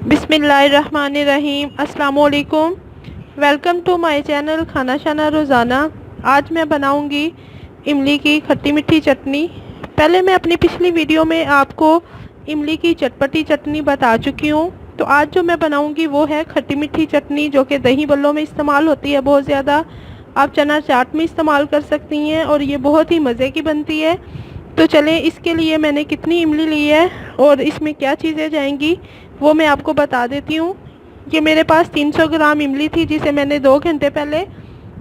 बिस्मिल्लाहिर्रहमानिर्रहीम। अस्सलामुअलैकुम। Welcome to my channel खाना शाना रोज़ाना। आज मैं बनाऊंगी इमली की खट्टी मीठी चटनी। पहले मैं अपनी पिछली वीडियो में आपको इमली की चटपटी चटनी बता चुकी हूँ। तो आज जो मैं बनाऊंगी वो है खट्टी मीठी चटनी, जो कि दही बल्लों में इस्तेमाल होती है बहुत ज़्यादा। आप चना चाट में इस्तेमाल कर सकती हैं और ये बहुत ही मज़े की बनती है। तो चलें, इसके लिए मैंने कितनी इमली ली है और इसमें क्या चीज़ें जाएंगी वो मैं आपको बता देती हूँ। ये मेरे पास 300 ग्राम इमली थी, जिसे मैंने 2 घंटे पहले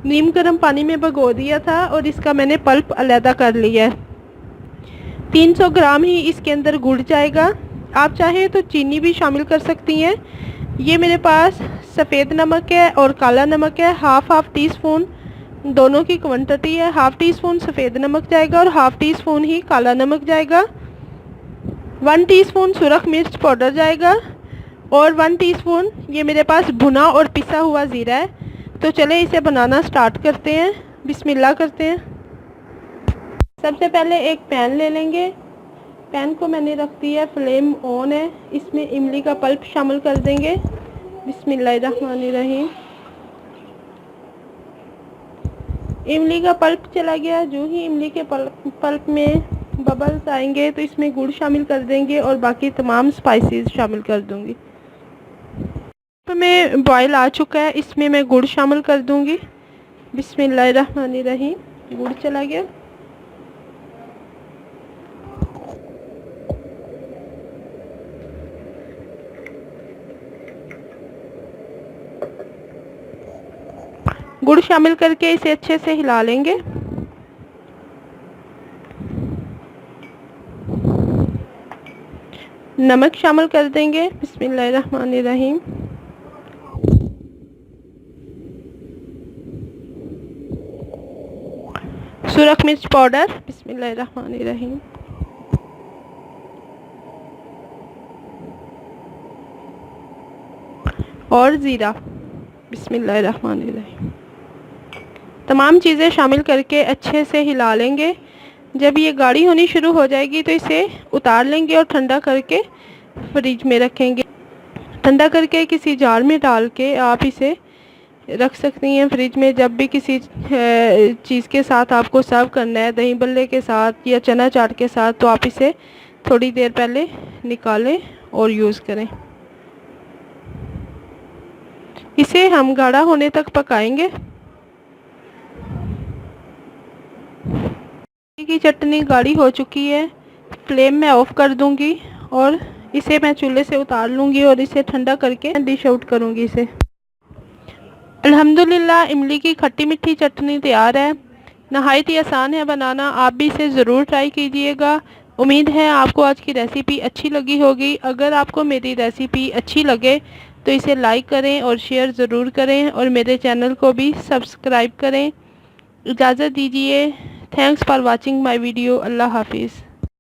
नीम गर्म पानी में भिगो दिया था और इसका मैंने पल्प अलहदा कर लिया है। 300 ग्राम ही इसके अंदर गुड़ जाएगा। आप चाहें तो चीनी भी शामिल कर सकती हैं। ये मेरे पास सफ़ेद नमक है और काला नमक है, हाफ टी स्पून दोनों की क्वांटिटी है। हाफ टी स्पून सफ़ेद नमक जाएगा और हाफ टी स्पून ही काला नमक जाएगा। 1 टीस्पून सुरख मिर्च पाउडर जाएगा और 1 टीस्पून ये मेरे पास भुना और पिसा हुआ ज़ीरा है। तो चले इसे बनाना स्टार्ट करते हैं। बिस्मिल्लाह करते हैं। सबसे पहले एक पैन ले लेंगे। पैन को मैंने रख दिया, फ्लेम ऑन है। इसमें इमली का पल्प शामिल कर देंगे। बिस्मिल्लाहिर्रहमानिर्रहीम। इमली का पल्प चला गया। जो ही इमली के पल्प में बबल्स आएंगे तो इसमें गुड़ शामिल कर देंगे और बाकी तमाम स्पाइसेस शामिल कर दूंगी। में बॉयल आ चुका है, इसमें मैं गुड़ शामिल कर दूंगी। बिस्मिल्लाहिर्रहमानिर्रहीम। गुड़ चला गया। गुड़ शामिल करके इसे अच्छे से हिला लेंगे। नमक शामिल कर देंगे। बिस्मिल्लाहिर्रहमानिर्रहीम। सुरख मिर्च पाउडर। बिस्मिल्लाहिर्रहमानिर्रहीम। और ज़ीरा। बिस्मिल्लाहिर्रहमानिर्रहीम। तमाम चीज़ें शामिल करके अच्छे से हिला लेंगे। जब ये गाढ़ी होनी शुरू हो जाएगी तो इसे उतार लेंगे और ठंडा करके फ्रिज में रखेंगे। ठंडा करके किसी जार में डाल के आप इसे रख सकती हैं फ्रिज में। जब भी किसी चीज़ के साथ आपको सर्व करना है, दही बल्ले के साथ या चना चाट के साथ, तो आप इसे थोड़ी देर पहले निकालें और यूज़ करें। इसे हम गाढ़ा होने तक पकाएंगे। की चटनी गाढ़ी हो चुकी है। फ्लेम मैं ऑफ कर दूंगी और इसे मैं चूल्हे से उतार लूँगी और इसे ठंडा करके डिश आउट करूँगी इसे। अल्हम्दुलिल्लाह, इमली की खट्टी मीठी चटनी तैयार है। नहायत ही आसान है बनाना। आप भी इसे ज़रूर ट्राई कीजिएगा। उम्मीद है आपको आज की रेसिपी अच्छी लगी होगी। अगर आपको मेरी रेसिपी अच्छी लगे तो इसे लाइक करें और शेयर ज़रूर करें और मेरे चैनल को भी सब्सक्राइब करें। इजाज़त दीजिए। Thanks for watching my video. Allah हाफिज़।